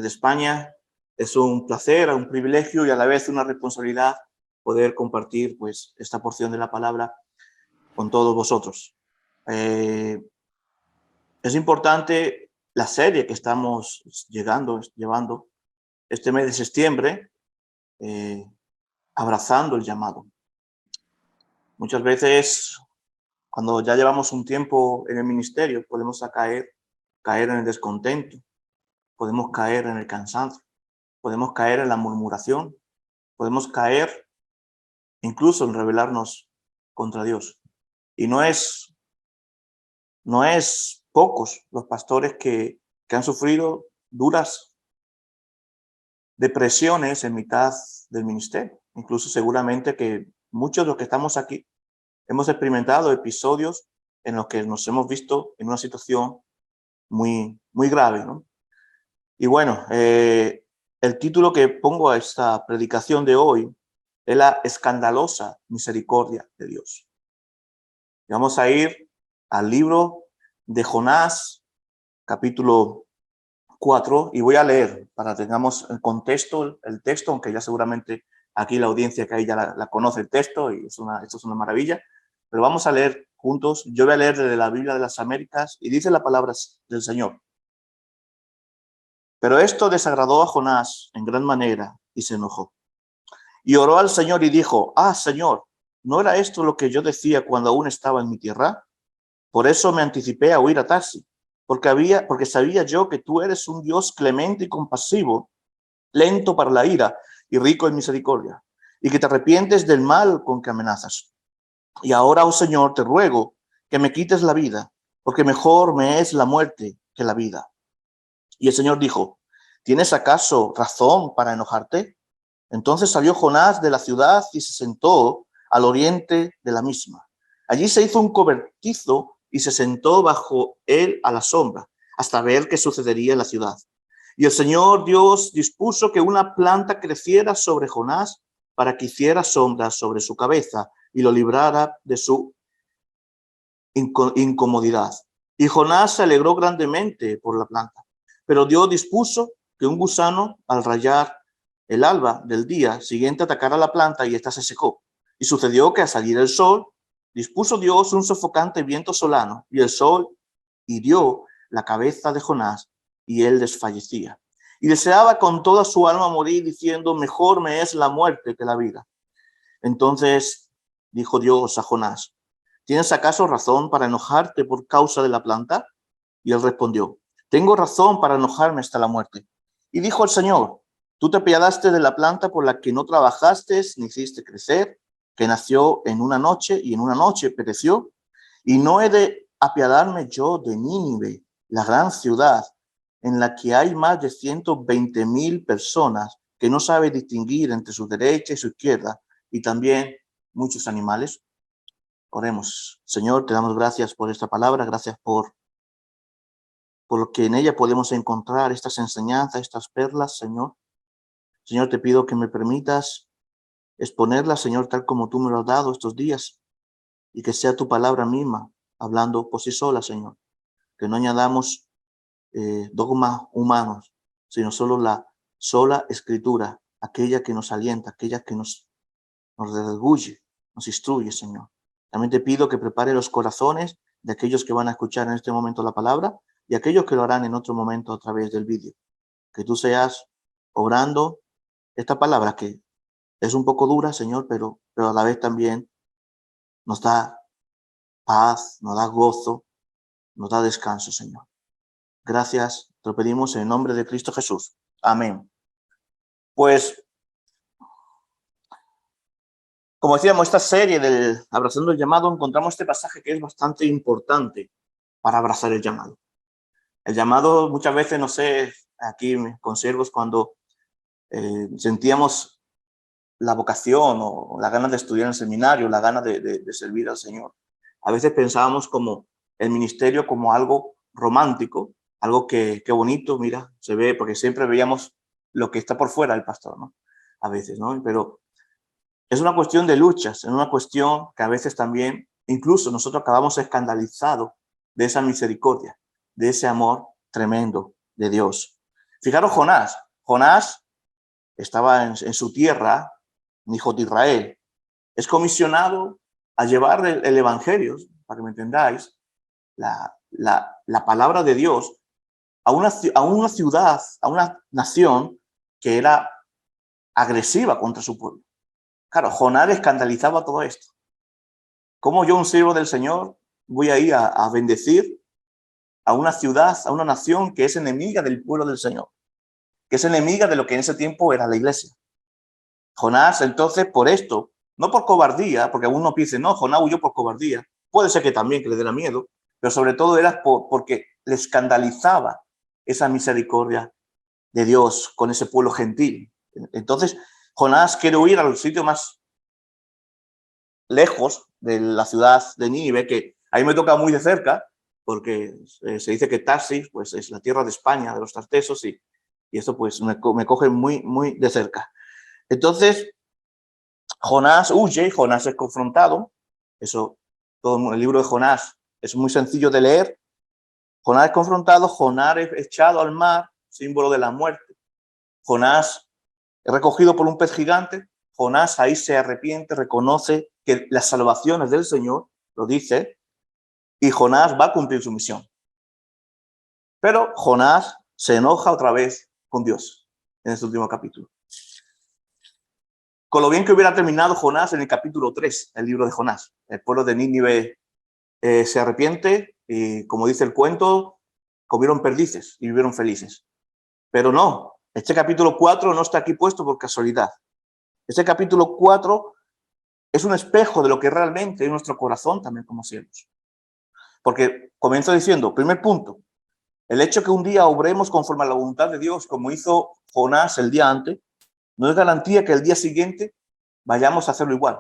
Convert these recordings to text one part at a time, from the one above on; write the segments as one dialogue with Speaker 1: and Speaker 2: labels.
Speaker 1: desde España. Es un placer, un privilegio y a la vez una responsabilidad poder compartir pues esta porción de la palabra con todos vosotros. Es importante la serie que estamos llevando este mes de septiembre, abrazando el llamado. Muchas veces, cuando ya llevamos un tiempo en el ministerio, podemos caer en el descontento, podemos caer en el cansancio, podemos caer en la murmuración, podemos caer incluso en rebelarnos contra Dios. Y no es pocos los pastores que han sufrido duras depresiones en mitad del ministerio. Incluso seguramente que muchos de los que estamos aquí hemos experimentado episodios en los que nos hemos visto en una situación muy, muy grave, ¿no? Y bueno, el título que pongo a esta predicación de hoy es la escandalosa misericordia de Dios. Y vamos a ir al libro de Jonás, capítulo 4, y voy a leer para que tengamos el contexto, el texto, aunque ya seguramente aquí la audiencia que hay ya la conoce el texto y esto es una maravilla, pero vamos a leer juntos. Yo voy a leer desde la Biblia de las Américas y dice la palabra del Señor. Pero esto desagradó a Jonás en gran manera y se enojó. Y oró al Señor y dijo: Señor, ¿no era esto lo que yo decía cuando aún estaba en mi tierra? Por eso me anticipé a huir a Tarsis, porque sabía yo que tú eres un Dios clemente y compasivo, lento para la ira y rico en misericordia, y que te arrepientes del mal con que amenazas. Y ahora, oh Señor, te ruego que me quites la vida, porque mejor me es la muerte que la vida. Y el Señor dijo: ¿tienes acaso razón para enojarte? Entonces salió Jonás de la ciudad y se sentó al oriente de la misma. Allí se hizo un cobertizo y se sentó bajo él a la sombra, hasta ver qué sucedería en la ciudad. Y el Señor Dios dispuso que una planta creciera sobre Jonás para que hiciera sombra sobre su cabeza y lo librara de su incomodidad. Y Jonás se alegró grandemente por la planta. Pero Dios dispuso que un gusano, al rayar el alba del día siguiente, atacara la planta y ésta se secó. Y sucedió que al salir el sol, dispuso Dios un sofocante viento solano, y el sol hirió la cabeza de Jonás, y él desfallecía. Y deseaba con toda su alma morir, diciendo: mejor me es la muerte que la vida. Entonces dijo Dios a Jonás: ¿tienes acaso razón para enojarte por causa de la planta? Y él respondió: tengo razón para enojarme hasta la muerte. Y dijo el Señor: tú te apiadaste de la planta por la que no trabajaste ni hiciste crecer, que nació en una noche y en una noche pereció. Y no he de apiadarme yo de Nínive, la gran ciudad, en la que hay más de 120,000 personas que no sabe distinguir entre su derecha y su izquierda, y también muchos animales. Oremos. Señor, te damos gracias por esta palabra, gracias por lo que en ella podemos encontrar estas enseñanzas, estas perlas, Señor. Señor, te pido que me permitas exponerlas, Señor, tal como tú me lo has dado estos días, y que sea tu palabra misma hablando por sí sola, Señor. Que no añadamos dogmas humanos, sino solo la sola escritura, aquella que nos alienta, aquella que nos redarguye, nos instruye, Señor. También te pido que prepare los corazones de aquellos que van a escuchar en este momento la palabra y aquellos que lo harán en otro momento a través del vídeo. Que tú seas obrando esta palabra que es un poco dura, Señor, pero a la vez también nos da paz, nos da gozo, nos da descanso, Señor. Gracias, te lo pedimos en el nombre de Cristo Jesús. Amén. Pues, como decíamos, esta serie del Abrazando el Llamado, encontramos este pasaje que es bastante importante para abrazar el llamado. El llamado, muchas veces, no sé, aquí con siervos, cuando sentíamos la vocación o la ganas de estudiar en el seminario, la ganas de servir al Señor. A veces pensábamos como el ministerio como algo romántico, algo que bonito, mira, se ve, porque siempre veíamos lo que está por fuera del pastor, ¿no? A veces, ¿no? Pero es una cuestión de luchas, es una cuestión que a veces también, incluso nosotros acabamos escandalizados de esa misericordia, de ese amor tremendo de Dios. Fijaros Jonás. Jonás estaba en su tierra, hijo de Israel. Es comisionado a llevar el evangelio, para que me entendáis, la palabra de Dios a una ciudad, a una nación que era agresiva contra su pueblo. Claro, Jonás escandalizaba todo esto. ¿Cómo yo, un siervo del Señor, voy a ir a bendecir a una ciudad, a una nación que es enemiga del pueblo del Señor, que es enemiga de lo que en ese tiempo era la iglesia? Jonás, entonces, por esto, no por cobardía, porque uno piensa, no, Jonás huyó por cobardía. Puede ser que también que le diera miedo, pero sobre todo era porque le escandalizaba esa misericordia de Dios con ese pueblo gentil. Entonces, Jonás quiere huir al sitio más lejos de la ciudad de Nínive, que ahí me toca muy de cerca, porque se dice que Tarsis pues, es la tierra de España, de los tartesos, y esto pues me coge muy, muy de cerca. Entonces, Jonás huye, Jonás es confrontado. Eso, todo el libro de Jonás es muy sencillo de leer. Jonás es confrontado, Jonás es echado al mar, símbolo de la muerte. Jonás es recogido por un pez gigante. Jonás ahí se arrepiente, reconoce que las salvaciones del Señor, lo dice, y Jonás va a cumplir su misión. Pero Jonás se enoja otra vez con Dios en este último capítulo. Con lo bien que hubiera terminado Jonás en el capítulo 3, el libro de Jonás. El pueblo de Nínive se arrepiente y, como dice el cuento, comieron perdices y vivieron felices. Pero no, este capítulo 4 no está aquí puesto por casualidad. Este capítulo 4 es un espejo de lo que realmente es nuestro corazón también como siervos. Porque comienzo diciendo, primer punto, el hecho que un día obremos conforme a la voluntad de Dios, como hizo Jonás el día antes, no es garantía que el día siguiente vayamos a hacerlo igual.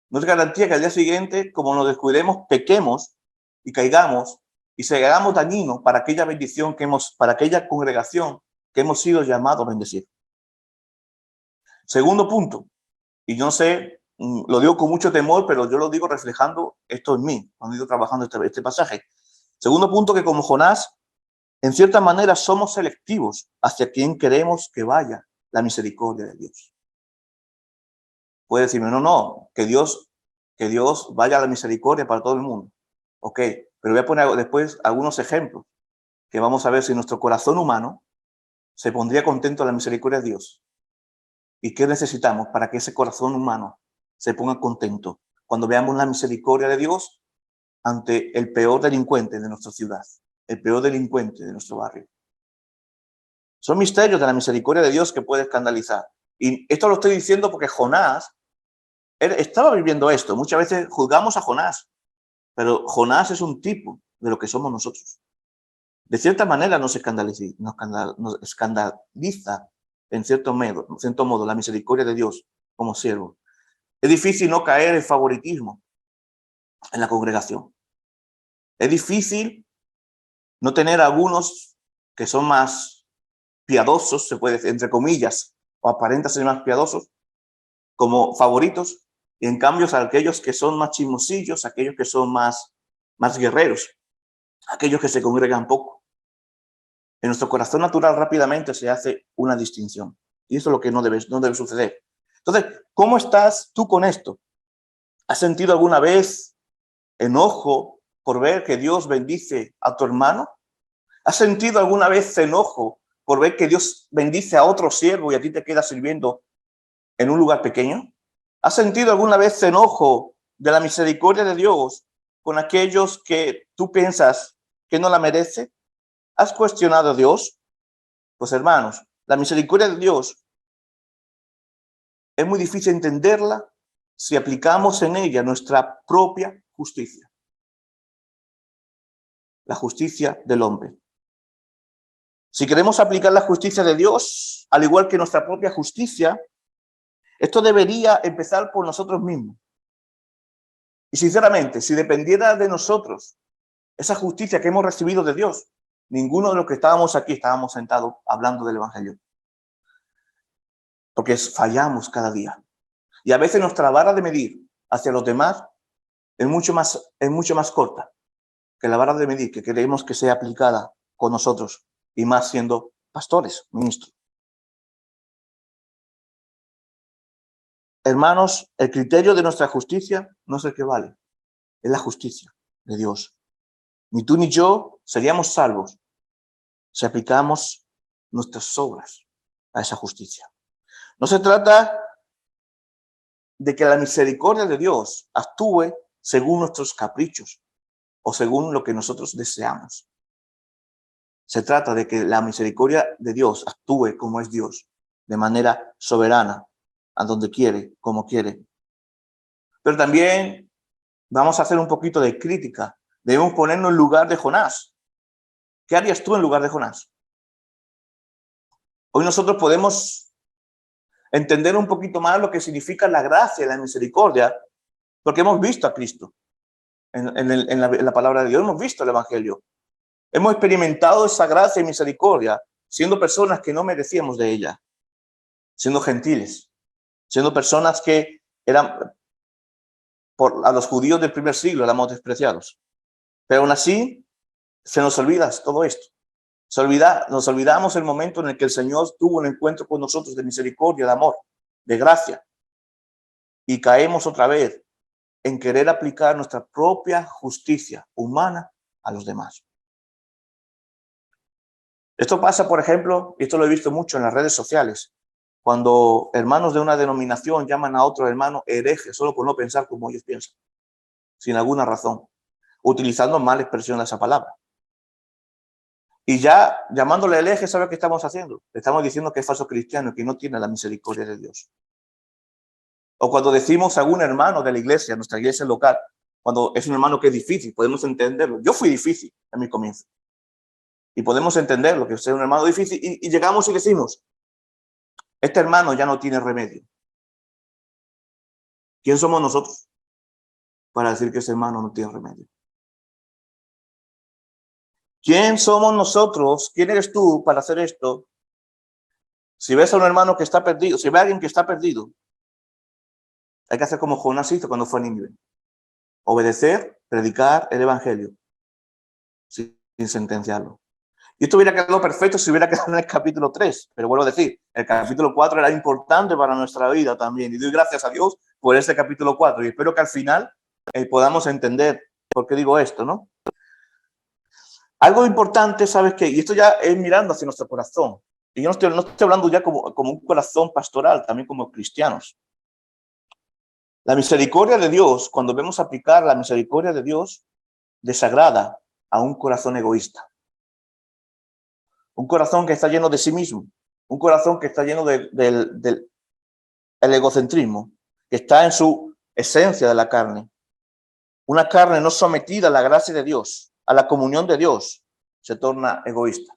Speaker 1: No es garantía que al día siguiente, como nos descuidemos, pequemos y caigamos y se hagamos dañinos para aquella bendición para aquella congregación que hemos sido llamados a bendecir. Segundo punto, y yo no sé, lo digo con mucho temor, pero yo lo digo reflejando esto en mí, cuando he ido trabajando este pasaje. Segundo punto, que como Jonás, en cierta manera somos selectivos hacia quien queremos que vaya la misericordia de Dios. Puede decirme, no, que Dios vaya a la misericordia para todo el mundo. Ok, pero voy a poner después algunos ejemplos que vamos a ver si nuestro corazón humano se pondría contento en la misericordia de Dios. ¿Y qué necesitamos para que ese corazón humano se ponga contento cuando veamos la misericordia de Dios ante el peor delincuente de nuestra ciudad, el peor delincuente de nuestro barrio? Son misterios de la misericordia de Dios que puede escandalizar. Y esto lo estoy diciendo porque Jonás, él estaba viviendo esto. Muchas veces juzgamos a Jonás, pero Jonás es un tipo de lo que somos nosotros. De cierta manera nos escandaliza en cierto modo la misericordia de Dios como siervo. Es difícil no caer en favoritismo en la congregación. Es difícil no tener algunos que son más piadosos, se puede decir, entre comillas, o aparentan ser más piadosos, como favoritos, y en cambio aquellos que son más chismosillos, aquellos que son más guerreros, aquellos que se congregan poco. En nuestro corazón natural rápidamente se hace una distinción, y eso es lo que no debe suceder. Entonces, ¿cómo estás tú con esto? ¿Has sentido alguna vez enojo por ver que Dios bendice a tu hermano? ¿Has sentido alguna vez enojo por ver que Dios bendice a otro siervo y a ti te queda sirviendo en un lugar pequeño? ¿Has sentido alguna vez enojo de la misericordia de Dios con aquellos que tú piensas que no la merece? ¿Has cuestionado a Dios? Pues hermanos, la misericordia de Dios es muy difícil entenderla si aplicamos en ella nuestra propia justicia. La justicia del hombre. Si queremos aplicar la justicia de Dios, al igual que nuestra propia justicia, esto debería empezar por nosotros mismos. Y sinceramente, si dependiera de nosotros esa justicia que hemos recibido de Dios, ninguno de los que estábamos aquí estábamos sentados hablando del Evangelio. Porque fallamos cada día. Y a veces nuestra vara de medir hacia los demás es mucho más corta que la vara de medir que queremos que sea aplicada con nosotros, y más siendo pastores, ministros. Hermanos, el criterio de nuestra justicia no es el que vale, es la justicia de Dios. Ni tú ni yo seríamos salvos si aplicamos nuestras obras a esa justicia. No se trata de que la misericordia de Dios actúe según nuestros caprichos o según lo que nosotros deseamos. Se trata de que la misericordia de Dios actúe como es Dios, de manera soberana, a donde quiere, como quiere. Pero también vamos a hacer un poquito de crítica. Debemos ponernos en lugar de Jonás. ¿Qué harías tú en lugar de Jonás? Hoy nosotros podemos entender un poquito más lo que significa la gracia y la misericordia, porque hemos visto a Cristo en la palabra de Dios, hemos visto el Evangelio. Hemos experimentado esa gracia y misericordia siendo personas que no merecíamos de ella, siendo gentiles, siendo personas que eran, a los judíos del primer siglo, éramos despreciados. Pero aún así, se nos olvida todo esto. Nos olvidamos el momento en el que el Señor tuvo un encuentro con nosotros de misericordia, de amor, de gracia. Y caemos otra vez en querer aplicar nuestra propia justicia humana a los demás. Esto pasa, por ejemplo, y esto lo he visto mucho en las redes sociales, cuando hermanos de una denominación llaman a otro hermano hereje solo por no pensar como ellos piensan, sin alguna razón, utilizando mal expresión de esa palabra. Y ya llamándole hereje, ¿sabe qué estamos haciendo? Le estamos diciendo que es falso cristiano y que no tiene la misericordia de Dios. O cuando decimos a algún hermano de la iglesia, nuestra iglesia local, cuando es un hermano que es difícil, podemos entenderlo. Yo fui difícil en mi comienzo. Y podemos entenderlo, que es un hermano difícil, y llegamos y decimos, este hermano ya no tiene remedio. ¿Quién somos nosotros para decir que ese hermano no tiene remedio? ¿Quién somos nosotros? ¿Quién eres tú para hacer esto? Si ves a un hermano que está perdido, si ves a alguien que está perdido, hay que hacer como Jonás hizo cuando fue a Nínive. Obedecer, predicar el evangelio, sin sentenciarlo. Y esto hubiera quedado perfecto si hubiera quedado en el capítulo 3, pero vuelvo a decir, el capítulo 4 era importante para nuestra vida también, y doy gracias a Dios por ese capítulo 4, y espero que al final podamos entender por qué digo esto, ¿no? Algo importante, ¿sabes qué? Y esto ya es mirando hacia nuestro corazón, y yo no estoy hablando ya como un corazón pastoral, también como cristianos. La misericordia de Dios, cuando vemos aplicar la misericordia de Dios, desagrada a un corazón egoísta. Un corazón que está lleno de sí mismo, un corazón que está lleno del egocentrismo, que está en su esencia de la carne. Una carne no sometida a la gracia de Dios, a la comunión de Dios, se torna egoísta.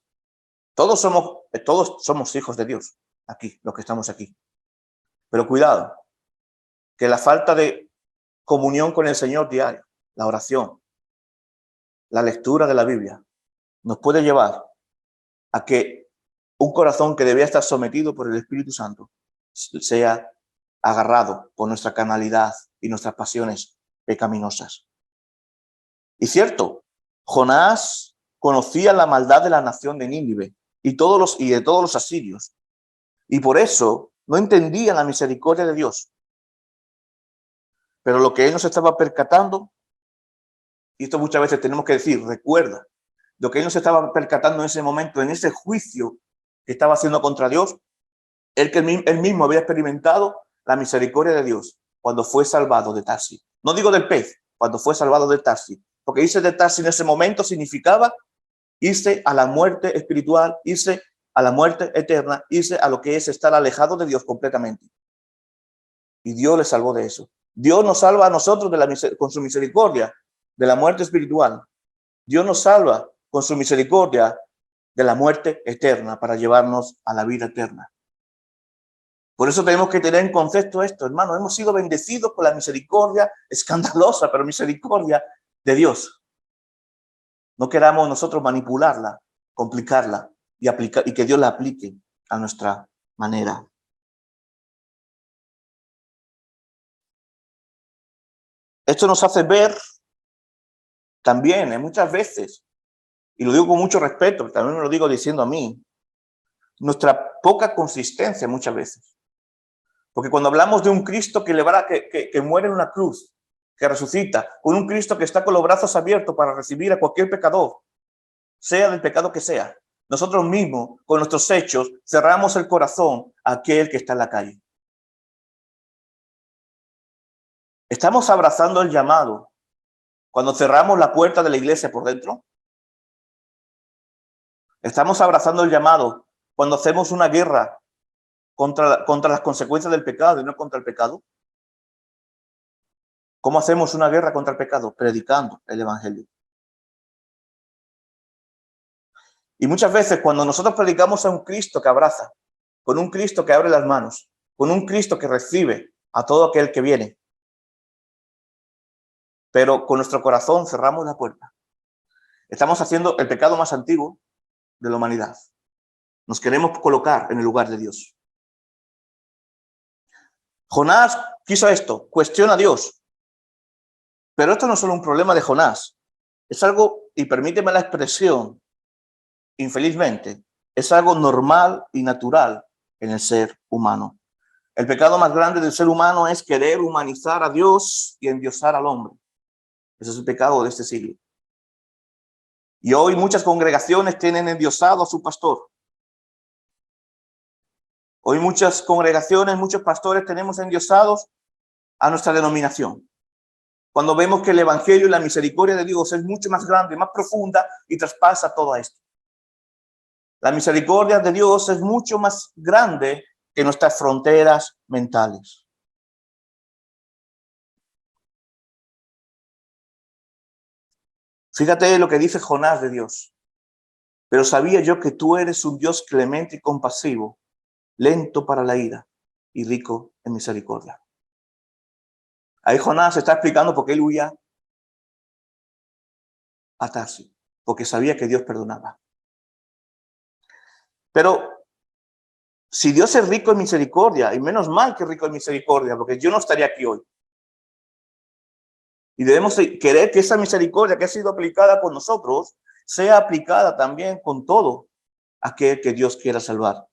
Speaker 1: Todos somos hijos de Dios, aquí, los que estamos aquí. Pero cuidado, que la falta de comunión con el Señor diaria, la oración, la lectura de la Biblia, nos puede llevar a que un corazón que debía estar sometido por el Espíritu Santo sea agarrado por nuestra carnalidad y nuestras pasiones pecaminosas. Y cierto, Jonás conocía la maldad de la nación de Nínive y de todos los asirios, y por eso no entendía la misericordia de Dios. Pero lo que él nos estaba percatando, y esto muchas veces tenemos que decir, recuerda, lo que él nos estaba percatando en ese momento, en ese juicio que estaba haciendo contra Dios, él mismo había experimentado la misericordia de Dios cuando fue salvado de Tarsis. No digo del pez, cuando fue salvado de Tarsis, porque irse de Tarsis en ese momento significaba irse a la muerte espiritual, irse a la muerte eterna, irse a lo que es estar alejado de Dios completamente. Y Dios le salvó de eso. Dios nos salva a nosotros con su misericordia de la muerte espiritual. Dios nos salva con su misericordia de la muerte eterna para llevarnos a la vida eterna. Por eso tenemos que tener en concepto esto, hermano. Hemos sido bendecidos por la misericordia escandalosa, pero misericordia de Dios. No queramos nosotros manipularla, complicarla y que Dios la aplique a nuestra manera. Esto nos hace ver también, muchas veces, y lo digo con mucho respeto, pero también me lo digo diciendo a mí, nuestra poca consistencia muchas veces. Porque cuando hablamos de un Cristo que muere en una cruz, que resucita, con un Cristo que está con los brazos abiertos para recibir a cualquier pecador, sea del pecado que sea, nosotros mismos, con nuestros hechos, cerramos el corazón a aquel que está en la calle. Estamos abrazando el llamado cuando cerramos la puerta de la iglesia por dentro. Estamos abrazando el llamado cuando hacemos una guerra contra las consecuencias del pecado y no contra el pecado. ¿Cómo hacemos una guerra contra el pecado? Predicando el evangelio. Y muchas veces cuando nosotros predicamos a un Cristo que abraza, con un Cristo que abre las manos, con un Cristo que recibe a todo aquel que viene, pero con nuestro corazón cerramos la puerta, estamos haciendo el pecado más antiguo de la humanidad. Nos queremos colocar en el lugar de Dios. Jonás quiso esto, cuestiona a Dios. Pero esto no es solo un problema de Jonás, es algo, y permíteme la expresión, infelizmente, es algo normal y natural en el ser humano. El pecado más grande del ser humano es querer humanizar a Dios y endiosar al hombre. Ese es el pecado de este siglo. Y hoy muchas congregaciones tienen endiosado a su pastor. Hoy muchas congregaciones, muchos pastores tenemos endiosados a nuestra denominación. Cuando vemos que el evangelio y la misericordia de Dios es mucho más grande, más profunda y traspasa todo esto. La misericordia de Dios es mucho más grande que nuestras fronteras mentales. Fíjate lo que dice Jonás de Dios. Pero sabía yo que tú eres un Dios clemente y compasivo, lento para la ira y rico en misericordia. Ahí Jonás está explicando por qué él huía a Tarso, porque sabía que Dios perdonaba. Pero si Dios es rico en misericordia, y menos mal que es rico en misericordia, porque yo no estaría aquí hoy. Y debemos querer que esa misericordia que ha sido aplicada con nosotros sea aplicada también con todo aquel que Dios quiera salvar.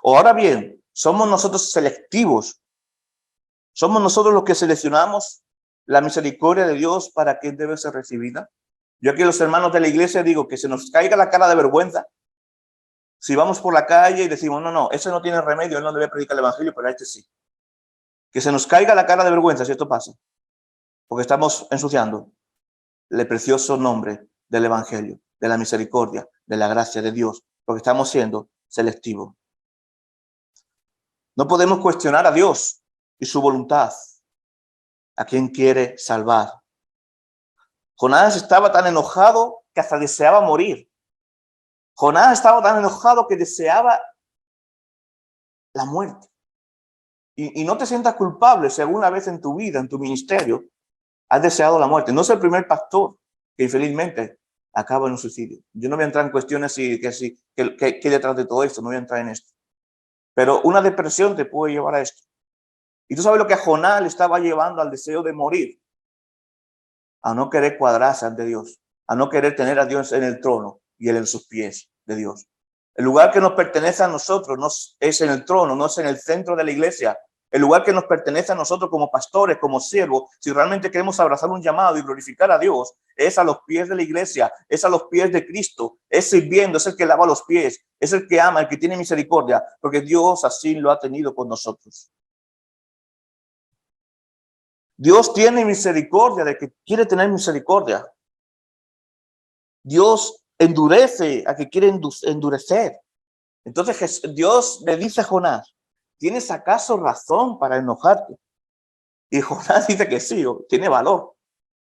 Speaker 1: O ahora bien, somos nosotros selectivos. Somos nosotros los que seleccionamos la misericordia de Dios para que debe ser recibida. Yo aquí a los hermanos de la iglesia digo que se nos caiga la cara de vergüenza si vamos por la calle y decimos, no, ese no tiene remedio, él no debe predicar el evangelio, pero a este sí. Que se nos caiga la cara de vergüenza si esto pasa, porque estamos ensuciando el precioso nombre del evangelio, de la misericordia, de la gracia de Dios, porque estamos siendo selectivos. No podemos cuestionar a Dios y su voluntad, a quien quiere salvar. Jonás estaba tan enojado que hasta deseaba morir. Jonás estaba tan enojado que deseaba la muerte. Y no te sientas culpable si alguna vez en tu vida, en tu ministerio, has deseado la muerte. No es el primer pastor que infelizmente acaba en un suicidio. Yo no voy a entrar en cuestiones que detrás de todo esto, no voy a entrar en esto. Pero una depresión te puede llevar a esto. Y tú sabes lo que a Jonás le estaba llevando al deseo de morir. A no querer cuadrarse ante Dios. A no querer tener a Dios en el trono y él en sus pies de Dios. El lugar que nos pertenece a nosotros no es en el trono, no es en el centro de la iglesia. El lugar que nos pertenece a nosotros como pastores, como siervos, si realmente queremos abrazar un llamado y glorificar a Dios, es a los pies de la iglesia, es a los pies de Cristo, es sirviendo, es el que lava los pies, es el que ama, el que tiene misericordia, porque Dios así lo ha tenido con nosotros. Dios tiene misericordia de que quiere tener misericordia. Dios endurece a que quiere endurecer. Entonces Dios le dice a Jonás, ¿tienes acaso razón para enojarte? Y Jonás dice que sí, tiene valor.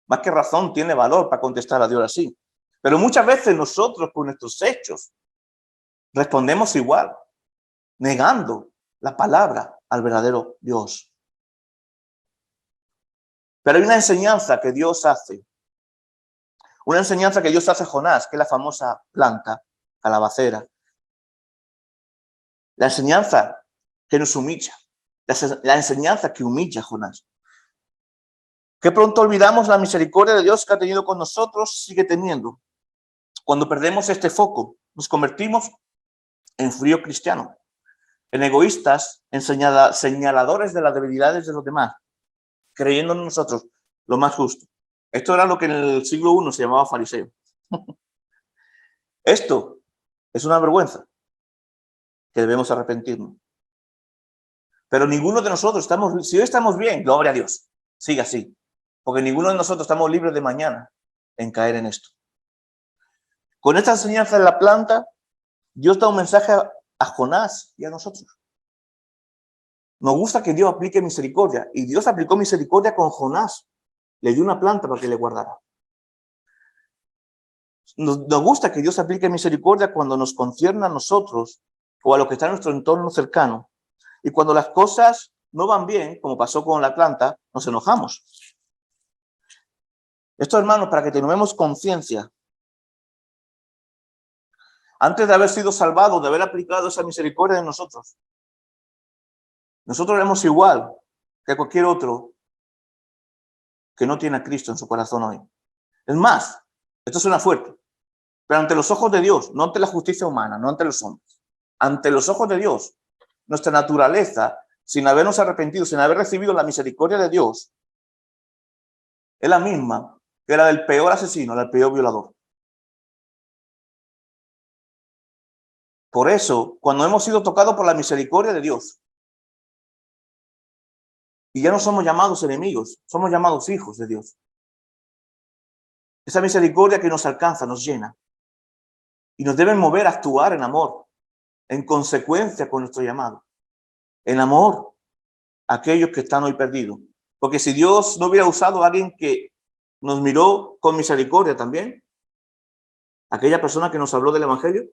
Speaker 1: Más que razón, tiene valor para contestar a Dios así. Pero muchas veces nosotros con nuestros hechos respondemos igual, negando la palabra al verdadero Dios. Pero hay una enseñanza que Dios hace. Una enseñanza que Dios hace a Jonás, que es la famosa planta calabacera. La enseñanza que nos humilla. La enseñanza que humilla a Jonás. Que pronto olvidamos la misericordia de Dios que ha tenido con nosotros, sigue teniendo. Cuando perdemos este foco, nos convertimos en frío cristiano, en egoístas, en señaladores de las debilidades de los demás, creyendo en nosotros lo más justo. Esto era lo que en el siglo I se llamaba fariseo. Esto es una vergüenza que debemos arrepentirnos. Pero ninguno de nosotros si hoy estamos bien, gloria a Dios, siga así. Porque ninguno de nosotros estamos libres de mañana en caer en esto. Con esta enseñanza de la planta, Dios da un mensaje a Jonás y a nosotros. Nos gusta que Dios aplique misericordia. Y Dios aplicó misericordia con Jonás. Le dio una planta para que le guardara. Nos gusta que Dios aplique misericordia cuando nos concierne a nosotros o a lo que está en nuestro entorno cercano. Y cuando las cosas no van bien, como pasó con la planta, nos enojamos. Esto, hermanos, para que tengamos conciencia. Antes de haber sido salvados, de haber aplicado esa misericordia en nosotros, nosotros éramos igual que cualquier otro que no tiene a Cristo en su corazón hoy. Es más, esto suena fuerte, pero ante los ojos de Dios, no ante la justicia humana, no ante los hombres, ante los ojos de Dios, nuestra naturaleza, sin habernos arrepentido, sin haber recibido la misericordia de Dios, es la misma que la del peor asesino, del peor violador. Por eso, cuando hemos sido tocados por la misericordia de Dios, y ya no somos llamados enemigos, somos llamados hijos de Dios. Esa misericordia que nos alcanza, nos llena, y nos debe mover a actuar en amor, en consecuencia con nuestro llamado, en amor a aquellos que están hoy perdidos. Porque si Dios no hubiera usado a alguien que nos miró con misericordia también, aquella persona que nos habló del Evangelio,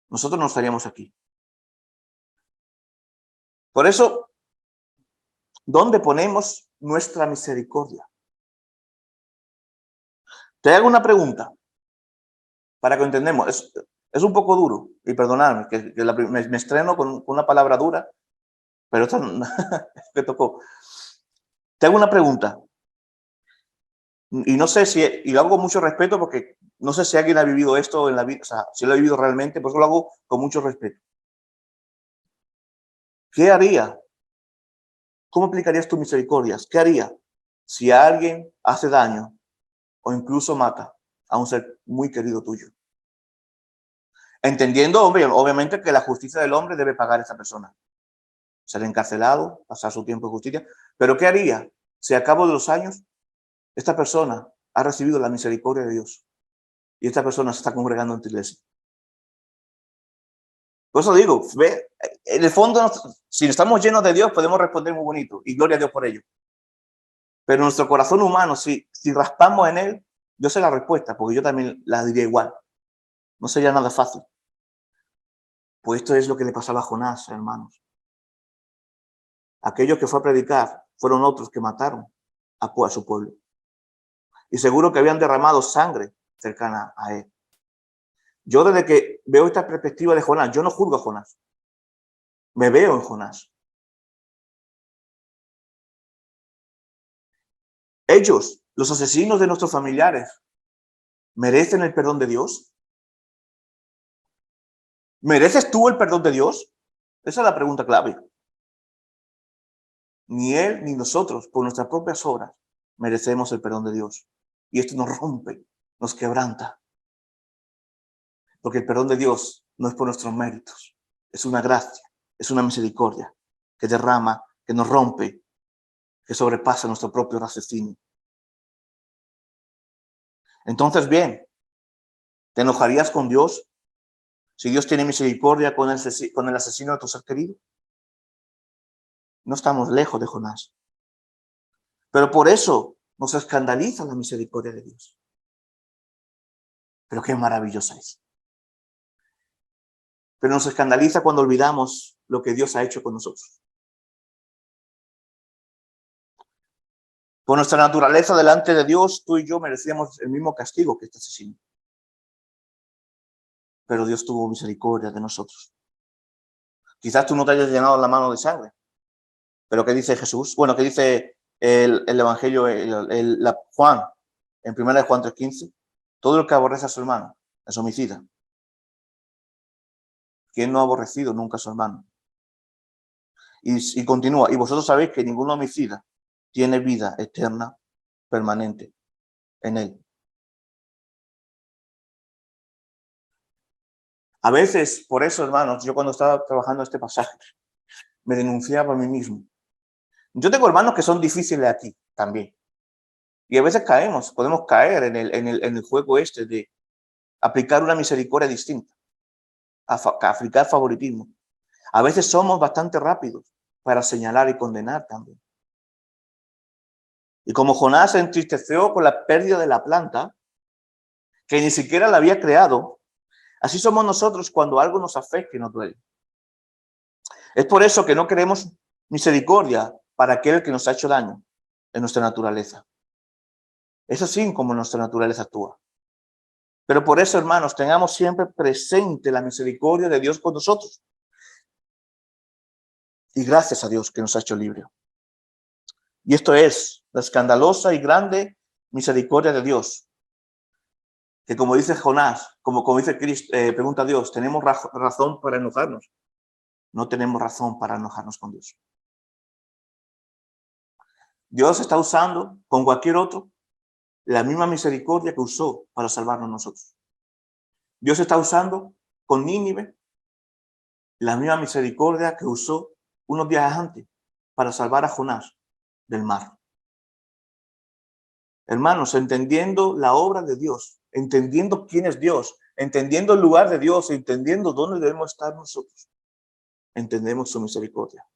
Speaker 1: nosotros no estaríamos aquí. Por eso, ¿dónde ponemos nuestra misericordia? Te hago una pregunta para que entendamos. Es un poco duro, y perdonadme, que me estreno con una palabra dura, pero esto me tocó. Te hago una pregunta. Y no sé si, y lo hago con mucho respeto porque no sé si alguien ha vivido esto en la vida, o sea, si lo ha vivido realmente, por eso lo hago con mucho respeto. ¿Qué haría? ¿Cómo aplicarías tus misericordias? ¿Qué haría si alguien hace daño o incluso mata a un ser muy querido tuyo? Entendiendo, hombre, obviamente que la justicia del hombre debe pagar a esa persona. Ser encarcelado, pasar su tiempo en justicia. Pero ¿qué haría si a cabo de los años esta persona ha recibido la misericordia de Dios y esta persona se está congregando en tu iglesia? Por eso digo, ve, en el fondo, si estamos llenos de Dios, podemos responder muy bonito y gloria a Dios por ello. Pero nuestro corazón humano, si raspamos en él, yo sé la respuesta, porque yo también la diría igual. No sería nada fácil. Pues esto es lo que le pasaba a Jonás, hermanos. Aquellos que fue a predicar fueron otros que mataron a su pueblo. Y seguro que habían derramado sangre cercana a él. Yo desde que veo esta perspectiva de Jonás, yo no juzgo a Jonás. Me veo en Jonás. Ellos, los asesinos de nuestros familiares, ¿merecen el perdón de Dios? ¿Mereces tú el perdón de Dios? Esa es la pregunta clave. Ni él ni nosotros, por nuestras propias obras, merecemos el perdón de Dios. Y esto nos rompe, nos quebranta. Porque el perdón de Dios no es por nuestros méritos. Es una gracia, es una misericordia que derrama, que nos rompe, que sobrepasa nuestro propio raciocinio. Entonces, bien, ¿te enojarías con Dios si Dios tiene misericordia con el asesino de tu ser querido? No estamos lejos de Jonás. Pero por eso nos escandaliza la misericordia de Dios. Pero qué maravillosa es. Pero nos escandaliza cuando olvidamos lo que Dios ha hecho con nosotros. Por nuestra naturaleza delante de Dios, tú y yo merecíamos el mismo castigo que este asesino. Pero Dios tuvo misericordia de nosotros. Quizás tú no te hayas llenado la mano de sangre. Pero ¿qué dice Jesús? Bueno, ¿qué dice el Evangelio, Juan, en 1 Juan 3:15? Todo el que aborrece a su hermano es homicida. ¿Quién no ha aborrecido nunca a su hermano? Y continúa, y vosotros sabéis que ningún homicida tiene vida eterna permanente en él. A veces, por eso, hermanos, yo cuando estaba trabajando este pasaje, me denunciaba a mí mismo. Yo tengo hermanos que son difíciles aquí también. Y a veces podemos caer en el juego este de aplicar una misericordia distinta, aplicar favoritismo. A veces somos bastante rápidos para señalar y condenar también. Y como Jonás se entristeció con la pérdida de la planta, que ni siquiera la había creado, así somos nosotros cuando algo nos afecta y nos duele. Es por eso que no queremos misericordia para aquel que nos ha hecho daño en nuestra naturaleza. Es así como nuestra naturaleza actúa. Pero por eso, hermanos, tengamos siempre presente la misericordia de Dios con nosotros. Y gracias a Dios que nos ha hecho libres. Y esto es la escandalosa y grande misericordia de Dios. Que como dice Jonás, como dice Cristo, pregunta a Dios, ¿tenemos razón para enojarnos? No tenemos razón para enojarnos con Dios. Dios está usando con cualquier otro la misma misericordia que usó para salvarnos nosotros. Dios está usando con Nínive la misma misericordia que usó unos días antes para salvar a Jonás del mar. Hermanos, entendiendo la obra de Dios, entendiendo quién es Dios, entendiendo el lugar de Dios, entendiendo dónde debemos estar nosotros, entendemos su misericordia.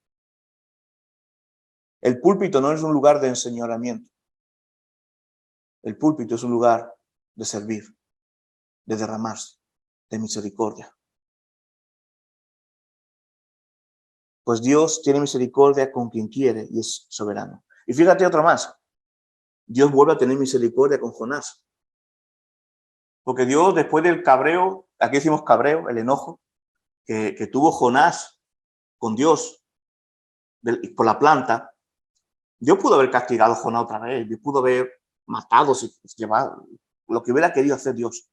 Speaker 1: El púlpito no es un lugar de enseñoramiento. El púlpito es un lugar de servir, de derramarse, de misericordia. Pues Dios tiene misericordia con quien quiere y es soberano. Y fíjate otra más. Dios vuelve a tener misericordia con Jonás. Porque Dios, después del cabreo, aquí decimos cabreo, el enojo, que tuvo Jonás con Dios por la planta, Dios pudo haber castigado a Jonás otra vez, Dios pudo haber matado, llevado, lo que hubiera querido hacer Dios.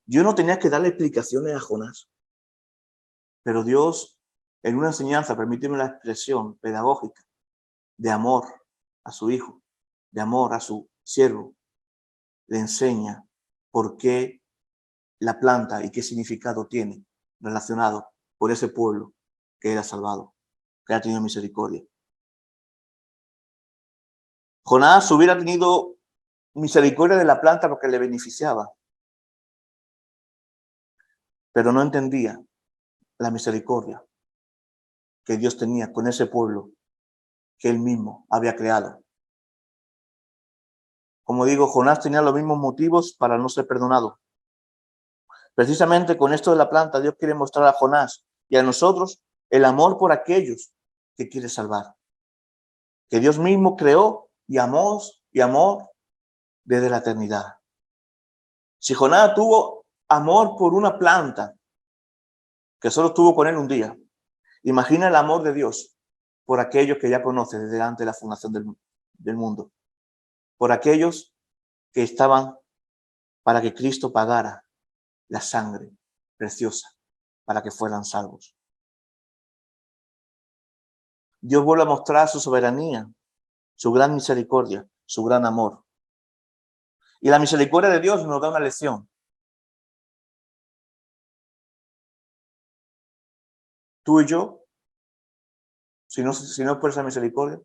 Speaker 1: Dios no tenía que darle explicaciones a Jonás. Pero Dios, en una enseñanza, permíteme la expresión pedagógica, de amor a su hijo, de amor a su siervo, le enseña por qué la planta y qué significado tiene relacionado por ese pueblo que era salvado, que ha tenido misericordia. Jonás hubiera tenido misericordia de la planta porque le beneficiaba, pero no entendía la misericordia que Dios tenía con ese pueblo que él mismo había creado. Como digo, Jonás tenía los mismos motivos para no ser perdonado. Precisamente con esto de la planta, Dios quiere mostrar a Jonás y a nosotros el amor por aquellos que quiere salvar. Que Dios mismo creó y amó desde la eternidad. Si Jonás tuvo amor por una planta que solo estuvo con él un día, imagina el amor de Dios por aquellos que ya conoce desde antes de la fundación del mundo. Por aquellos que estaban para que Cristo pagara la sangre preciosa para que fueran salvos. Dios vuelve a mostrar su soberanía, su gran misericordia, su gran amor. Y la misericordia de Dios nos da una lección. Tú y yo, si no es por esa misericordia,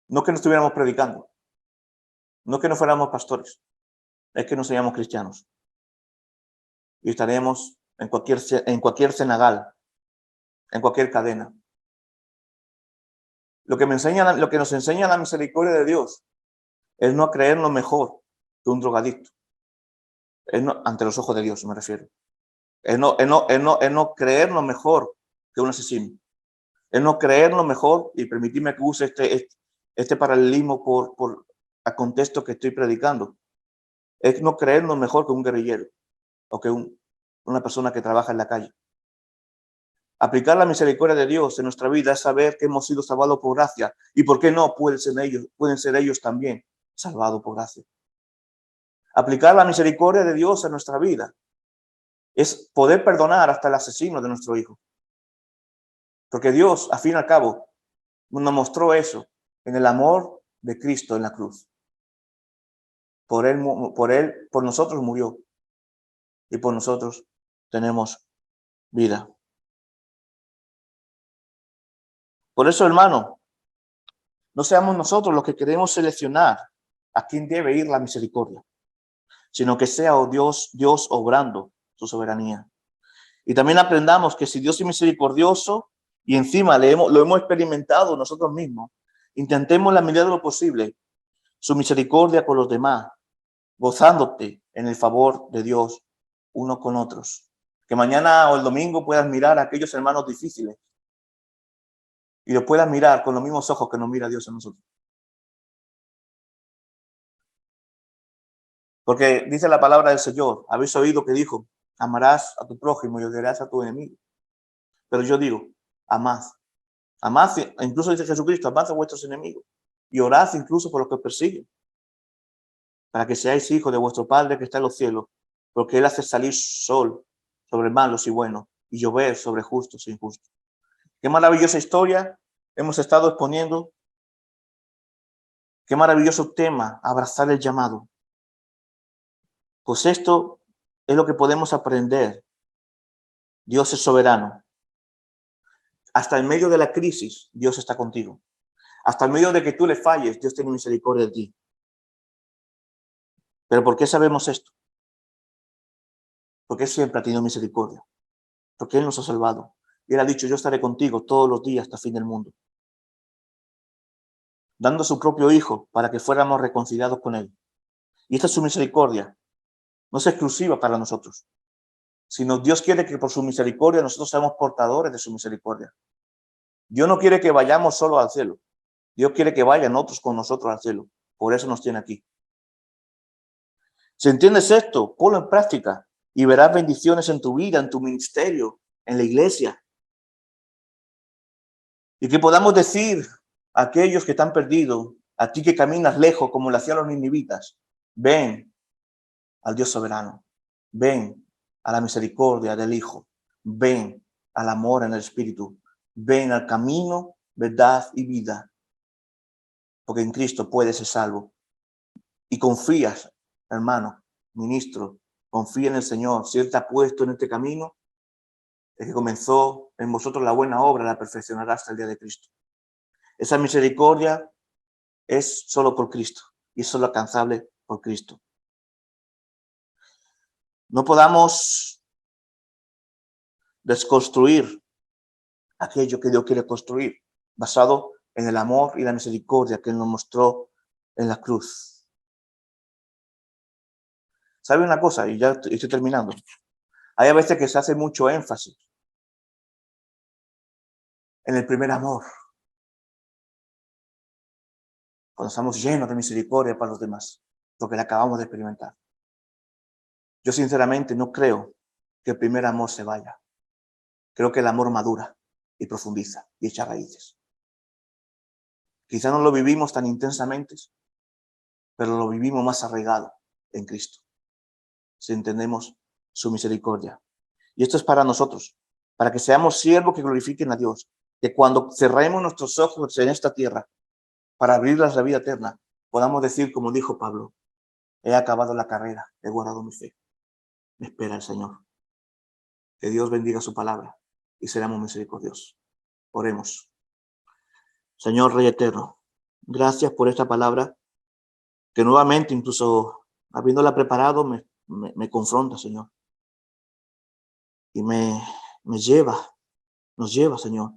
Speaker 1: no que no estuviéramos predicando, no que no fuéramos pastores, es que no seríamos cristianos. Y estaríamos en cualquier cenagal, en cualquier cadena. Lo que nos enseña la misericordia de Dios es no creernos mejor que un drogadicto. Ante los ojos de Dios me refiero. Es no creernos mejor que un asesino. Es no creernos mejor, y permitirme que use este paralelismo por el contexto que estoy predicando. Es no creernos mejor que un guerrillero o que una persona que trabaja en la calle. Aplicar la misericordia de Dios en nuestra vida es saber que hemos sido salvados por gracia. ¿Y por qué no pueden ser ellos también salvados por gracia? Aplicar la misericordia de Dios en nuestra vida es poder perdonar hasta el asesino de nuestro hijo. Porque Dios, al fin y al cabo, nos mostró eso en el amor de Cristo en la cruz. Por nosotros murió y por nosotros tenemos vida. Por eso, hermano, no seamos nosotros los que queremos seleccionar a quién debe ir la misericordia, sino que sea Dios obrando su soberanía. Y también aprendamos que si Dios es misericordioso y encima lo hemos experimentado nosotros mismos, intentemos la medida de lo posible su misericordia con los demás, gozándote en el favor de Dios unos con otros. Que mañana o el domingo puedas mirar a aquellos hermanos difíciles y los puedas mirar con los mismos ojos que nos mira Dios a nosotros. Porque dice la palabra del Señor, habéis oído que dijo, amarás a tu prójimo y odiarás a tu enemigo. Pero yo digo, amad, incluso dice Jesucristo, amad a vuestros enemigos y orad incluso por los que os persiguen, para que seáis hijos de vuestro Padre que está en los cielos, porque Él hace salir sol sobre malos y buenos y llover sobre justos e injustos. Qué maravillosa historia hemos estado exponiendo. Qué maravilloso tema, abrazar el llamado. Pues esto es lo que podemos aprender. Dios es soberano. Hasta en medio de la crisis, Dios está contigo. Hasta en medio de que tú le falles, Dios tiene misericordia de ti. ¿Pero por qué sabemos esto? Porque Él siempre ha tenido misericordia. Porque Él nos ha salvado. Y Él ha dicho, yo estaré contigo todos los días hasta el fin del mundo. Dando a su propio Hijo para que fuéramos reconciliados con Él. Y esta es su misericordia. No es exclusiva para nosotros, sino Dios quiere que por su misericordia nosotros seamos portadores de su misericordia. Dios no quiere que vayamos solo al cielo. Dios quiere que vayan otros con nosotros al cielo. Por eso nos tiene aquí. Si entiendes esto, ponlo en práctica y verás bendiciones en tu vida, en tu ministerio, en la iglesia. Y que podamos decir a aquellos que están perdidos, a ti que caminas lejos como lo hacían los ninivitas, ven al Dios soberano, ven a la misericordia del Hijo, ven al amor en el Espíritu, ven al camino, verdad y vida, porque en Cristo puedes ser salvo. Y confías, hermano, ministro, confía en el Señor. Si Él te ha puesto en este camino, el que comenzó en vosotros la buena obra, la perfeccionará hasta el día de Cristo. Esa misericordia es solo por Cristo y es solo alcanzable por Cristo. No podamos desconstruir aquello que Dios quiere construir, basado en el amor y la misericordia que Él nos mostró en la cruz. ¿Sabe una cosa? Y ya estoy terminando. Hay a veces que se hace mucho énfasis en el primer amor, cuando estamos llenos de misericordia para los demás, lo que le acabamos de experimentar. Yo sinceramente no creo que el primer amor se vaya. Creo que el amor madura y profundiza y echa raíces. Quizá no lo vivimos tan intensamente, pero lo vivimos más arraigado en Cristo, si entendemos su misericordia. Y esto es para nosotros, para que seamos siervos que glorifiquen a Dios, que cuando cerremos nuestros ojos en esta tierra para abrirlas a la vida eterna, podamos decir, como dijo Pablo, he acabado la carrera, he guardado mi fe. Me espera el Señor. Que Dios bendiga su palabra y seremos misericordiosos. Oremos. Señor Rey Eterno, gracias por esta palabra que nuevamente, incluso habiéndola preparado, me confronta, Señor. Y nos lleva, Señor,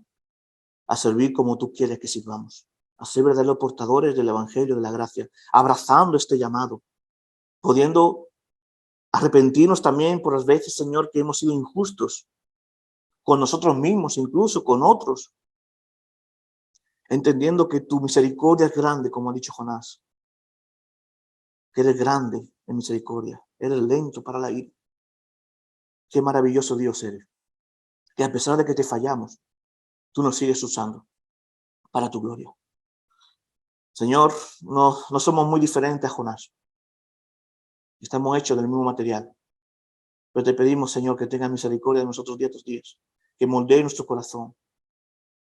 Speaker 1: a servir como tú quieres que sirvamos, a ser verdaderos portadores del Evangelio, de la gracia, abrazando este llamado, pudiendo arrepentirnos también por las veces, Señor, que hemos sido injustos con nosotros mismos, incluso con otros, entendiendo que tu misericordia es grande, como ha dicho Jonás, que eres grande en misericordia, eres lento para la ira. Qué maravilloso Dios eres, que a pesar de que te fallamos, tú nos sigues usando para tu gloria. Señor, no somos muy diferentes a Jonás. Estamos hechos del mismo material, Pero te pedimos, Señor, que tengas misericordia de nosotros día tras día, que moldee nuestro corazón,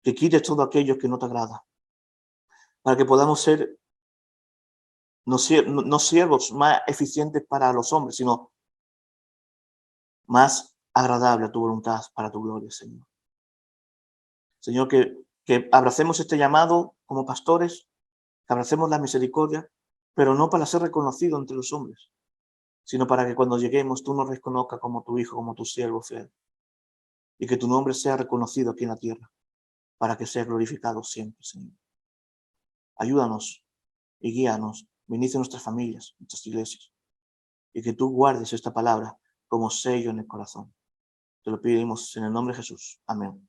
Speaker 1: que quites todo aquello que no te agrada, para que podamos ser no siervos más eficientes para los hombres, sino más agradable a tu voluntad para tu gloria, Señor. Señor, que abracemos este llamado como pastores, que abracemos la misericordia, pero no para ser reconocido entre los hombres, sino para que cuando lleguemos tú nos reconozcas como tu hijo, como tu siervo fiel, y que tu nombre sea reconocido aquí en la tierra, para que sea glorificado siempre, Señor. Ayúdanos y guíanos, bendice nuestras familias, nuestras iglesias, y que tú guardes esta palabra como sello en el corazón. Te lo pedimos en el nombre de Jesús. Amén.